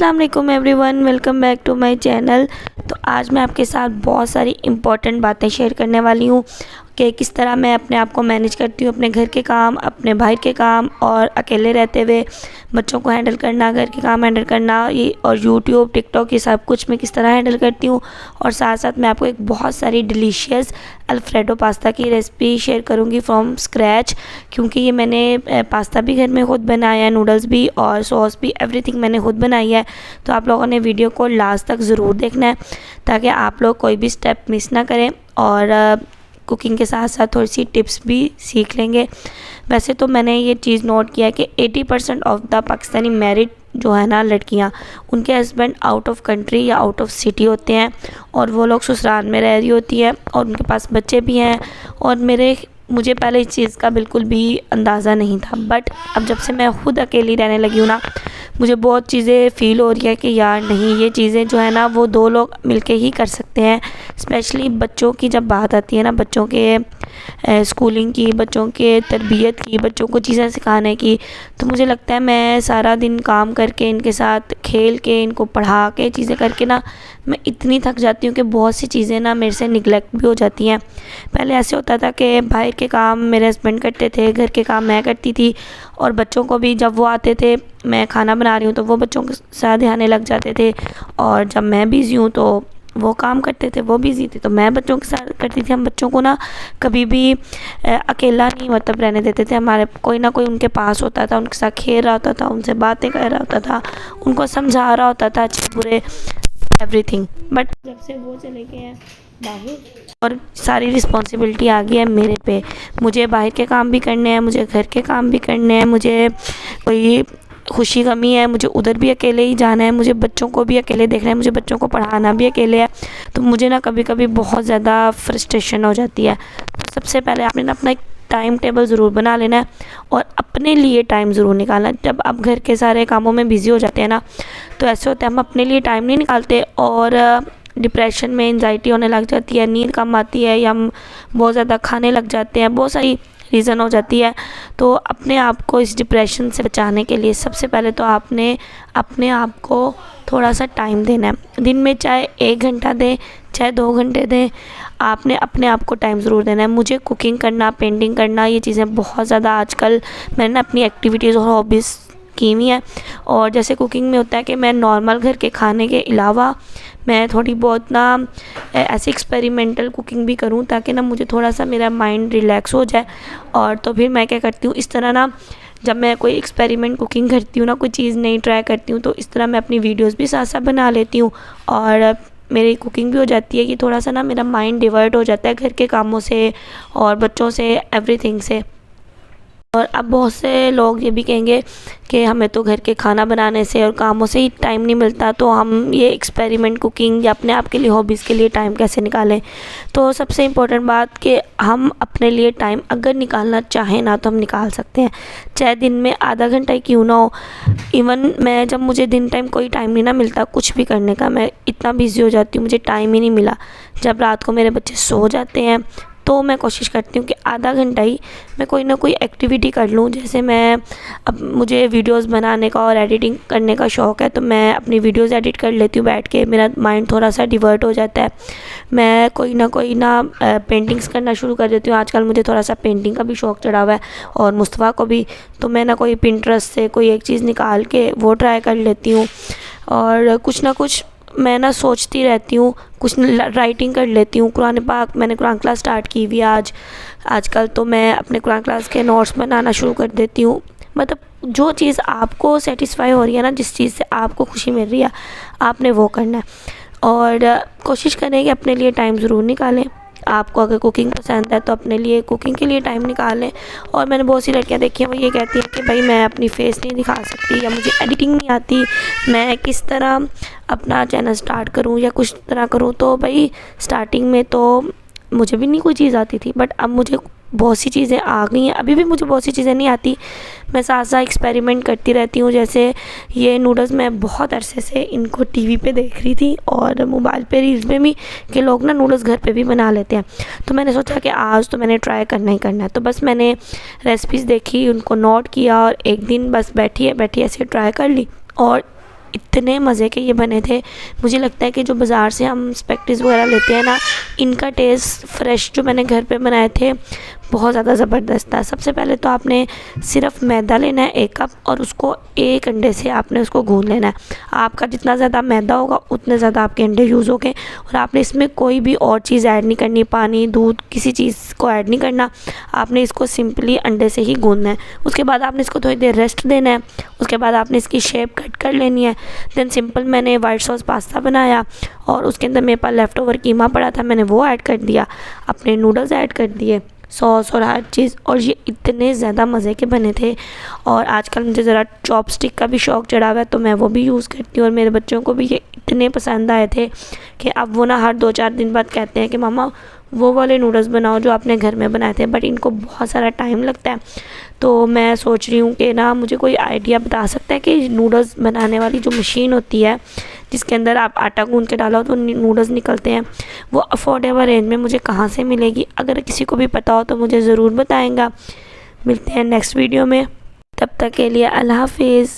अस्सलाम वालेकुम everyone, welcome back to my channel. तो आज मैं आपके साथ बहुत सारी इम्पॉर्टेंट बातें शेयर करने वाली हूँ कि किस तरह मैं अपने आप को मैनेज करती हूँ, अपने घर के काम, अपने भाई के काम और अकेले रहते हुए बच्चों को हैंडल करना, घर के काम हैंडल करना, ये और यूट्यूब, टिकटॉक, ये सब कुछ मैं किस तरह हैंडल करती हूँ। और साथ साथ मैं आपको एक बहुत सारी डिलीशियस अल्फ्रेडो पास्ता की रेसिपी शेयर करूँगी फ्रॉम स्क्रैच, क्योंकि ये मैंने पास्ता भी घर में ख़ुद बनाया है, नूडल्स भी और सॉस भी, एवरीथिंग मैंने खुद बनाई है। तो आप लोगों ने वीडियो को लास्ट तक ज़रूर देखना है ताकि आप लोग कोई भी स्टेप मिस ना करें और कुकिंग के साथ साथ थोड़ी सी टिप्स भी सीख लेंगे। वैसे तो मैंने ये चीज़ नोट किया है कि 80% ऑफ द पाकिस्तानी मैरिड जो है ना लड़कियां, उनके हस्बैंड आउट ऑफ कंट्री या आउट ऑफ सिटी होते हैं और वो लोग ससुराल में रह रही होती है और उनके पास बच्चे भी हैं। और मुझे पहले इस चीज़ का बिल्कुल भी अंदाज़ा नहीं था, बट अब जब से मैं खुद अकेली रहने लगी हूँ ना, मुझे बहुत चीज़ें फ़ील हो रही है कि यार नहीं, ये चीज़ें जो है ना वो दो लोग मिलके ही कर सकते हैं। स्पेशली बच्चों की जब बात आती है ना, बच्चों के स्कूलिंग की, बच्चों के तरबियत की, बच्चों को चीज़ें सिखाने की, तो मुझे लगता है मैं सारा दिन काम करके, इनके साथ खेल के, इनको पढ़ा के, चीज़ें करके ना मैं इतनी थक जाती हूँ कि बहुत सी चीज़ें ना मेरे से निगलेक्ट भी हो जाती हैं। पहले ऐसे होता था कि बाहर के काम मेरे हस्बैंड करते थे, घर के काम मैं करती थी और बच्चों को भी जब वो आते थे, मैं खाना बना रही हूँ तो वो बच्चों के साथ ध्यान लग जाते थे, और जब मैं बिज़ी हूँ तो वो काम करते थे, वो बिज़ी थे तो मैं बच्चों के साथ करती थी। हम बच्चों को ना कभी भी अकेला नहीं मतलब रहने देते थे, हमारे कोई ना कोई उनके पास होता था, उनके साथ खेल रहा होता था, उनसे बातें कर रहा होता था, उनको समझा रहा होता था अच्छे बुरे एवरीथिंग। बट जब से वो चले गए हैं बाहर और सारी रिस्पॉन्सिबिलिटी आ गई है मेरे पे, मुझे बाहर के काम भी करने हैं, मुझे घर के काम भी करने हैं, मुझे कोई खुशी गमी है, मुझे उधर भी अकेले ही जाना है, मुझे बच्चों को भी अकेले देखना है, मुझे बच्चों को पढ़ाना भी अकेले है। तो मुझे ना कभी कभी बहुत ज़्यादा फ्रस्ट्रेशन हो जाती है। तो सबसे पहले आपने ना अपना एक टाइम टेबल ज़रूर बना लेना है और अपने लिए टाइम ज़रूर निकालना है। जब आप घर के सारे कामों में बिज़ी हो जाते हैं ना, तो ऐसे होता है हम अपने लिए टाइम नहीं निकालते और डिप्रेशन में एंजाइटी होने लग जाती है, नींद कम आती है, या हम बहुत ज़्यादा खाने लग जाते हैं, बहुत सारी रीज़न हो जाती है। तो अपने आप को इस डिप्रेशन से बचाने के लिए सबसे पहले तो आपने अपने आप को थोड़ा सा टाइम देना है। दिन में चाहे 1 घंटा दें, चाहे 2 घंटे दें, आपने अपने आप को टाइम ज़रूर देना है। मुझे कुकिंग करना, पेंटिंग करना, ये चीज़ें बहुत ज़्यादा आजकल मैंने अपनी एक्टिविटीज़ और हॉबीज़ की हुई हैं। और जैसे कुकिंग में होता है कि मैं नॉर्मल घर के खाने के अलावा मैं थोड़ी बहुत ना ऐसे एक्सपेरिमेंटल कुकिंग भी करूं, ताकि ना मुझे थोड़ा सा मेरा माइंड रिलैक्स हो जाए। और तो फिर मैं क्या करती हूँ, इस तरह ना जब मैं कोई एक्सपेरिमेंट कुकिंग करती हूँ ना, कोई चीज़ नई ट्राई करती हूँ, तो इस तरह मैं अपनी वीडियोस भी साथ साथ बना लेती हूँ और मेरी कुकिंग भी हो जाती है कि थोड़ा सा ना मेरा माइंड डिवर्ट हो जाता है घर के कामों से और बच्चों से, एवरीथिंग से। और अब बहुत से लोग ये भी कहेंगे कि हमें तो घर के खाना बनाने से और कामों से ही टाइम नहीं मिलता, तो हम ये एक्सपेरिमेंट कुकिंग या अपने आप के लिए, हॉबीज़ के लिए टाइम कैसे निकालें। तो सबसे इम्पोर्टेंट बात कि हम अपने लिए टाइम अगर निकालना चाहें ना, तो हम निकाल सकते हैं, चाहे दिन में आधा घंटा ही क्यों ना हो। इवन मैं जब मुझे दिन टाइम कोई टाइम नहीं ना मिलता कुछ भी करने का, मैं इतना बिज़ी हो जाती हूँ, मुझे टाइम ही नहीं मिला, जब रात को मेरे बच्चे सो जाते हैं तो मैं कोशिश करती हूँ कि आधा घंटा ही मैं कोई ना कोई एक्टिविटी कर लूँ। जैसे अब मुझे वीडियोस बनाने का और एडिटिंग करने का शौक़ है, तो मैं अपनी वीडियोस एडिट कर लेती हूँ बैठ के, मेरा माइंड थोड़ा सा डिवर्ट हो जाता है। मैं कोई ना पेंटिंग्स करना शुरू कर देती हूँ। आजकल मुझे थोड़ा सा पेंटिंग का भी शौक़ चढ़ा हुआ है और मुस्तफ़ा को भी, तो मैं ना कोई पिंटरेस्ट से कोई एक चीज़ निकाल के वो ट्राई कर लेती हूँ और कुछ ना कुछ मैं ना सोचती रहती हूँ, कुछ राइटिंग कर लेती हूँ। कुरान पाक, मैंने कुरान क्लास स्टार्ट की हुई आजकल, तो मैं अपने कुरान क्लास के नोट्स बनाना शुरू कर देती हूँ। मतलब जो चीज़ आपको सेटिस्फाई हो रही है ना, जिस चीज़ से आपको खुशी मिल रही है, आपने वो करना है और कोशिश करें कि अपने लिए टाइम ज़रूर निकालें। आपको अगर कुकिंग पसंद है तो अपने लिए कुकिंग के लिए टाइम निकालें। और मैंने बहुत सी लड़कियां देखी हैं, वो ये कहती हैं कि भाई मैं अपनी फेस नहीं दिखा सकती, या मुझे एडिटिंग नहीं आती, मैं किस तरह अपना चैनल स्टार्ट करूं या कुछ तरह करूं। तो भाई स्टार्टिंग में तो मुझे भी नहीं कोई चीज़ आती थी, बट अब मुझे बहुत सी चीज़ें आ गई हैं। अभी भी मुझे बहुत सी चीज़ें नहीं आती, मैं साथ साथ एक्सपेरिमेंट करती रहती हूँ। जैसे ये नूडल्स मैं बहुत अरसे से इनको टीवी पे देख रही थी और मोबाइल पे, रील्स में भी, कि लोग ना नूडल्स घर पे भी बना लेते हैं। तो मैंने सोचा कि आज तो मैंने ट्राई करना ही करना है। तो बस मैंने रेसिपीज़ देखी, उनको नोट किया और एक दिन बस बैठी ऐसे ट्राई कर ली और इतने मज़े के ये बने थे। मुझे लगता है कि जो बाज़ार से हम स्पैगेटीज़ वगैरह लेते हैं ना, इनका टेस्ट फ्रेश जो मैंने घर पे बनाए थे बहुत ज़्यादा ज़बरदस्त था। सबसे पहले तो आपने सिर्फ मैदा लेना है 1 कप, और उसको 1 अंडे से आपने उसको गूँध लेना है। आपका जितना ज़्यादा मैदा होगा उतने ज़्यादा आपके अंडे यूज़ होंगे, और आपने इसमें कोई भी और चीज़ ऐड नहीं करनी, पानी दूध किसी चीज़ को ऐड नहीं करना। आपने इसको सिंपली अंडे से ही गूँधना है। उसके बाद आपने इसको थोड़ी देर रेस्ट देना है। उसके बाद आपने इसकी शेप कट कर लेनी है। देन सिंपल मैंने वाइट सॉस पास्ता बनाया, और उसके अंदर मेरे पास लेफ़्ट ओवर कीमा पड़ा था, मैंने वो ऐड कर दिया, अपने नूडल्स ऐड कर दिए, सॉस और हर चीज़, और ये इतने ज़्यादा मज़े के बने थे। और आजकल मुझे ज़रा चॉपस्टिक का भी शौक़ चढ़ा हुआ है, तो मैं वो भी यूज़ करती हूँ, और मेरे बच्चों को भी ये इतने पसंद आए थे कि अब वो ना हर 2-4 दिन बाद कहते हैं कि मम्मा वो वाले नूडल्स बनाओ जो आपने घर में बनाए थे। बट इनको बहुत सारा टाइम लगता है, तो मैं सोच रही हूँ कि ना मुझे कोई आइडिया बता सकता है कि नूडल्स बनाने वाली जो मशीन होती है जिसके अंदर आप आटा गूँध के डालो तो नूडल्स निकलते हैं, वो अफोर्डेबल रेंज में मुझे कहाँ से मिलेगी? अगर किसी को भी पता हो तो मुझे ज़रूर बताएगा। मिलते हैं नेक्स्ट वीडियो में, तब तक के लिए अल्लाह हाफिज़।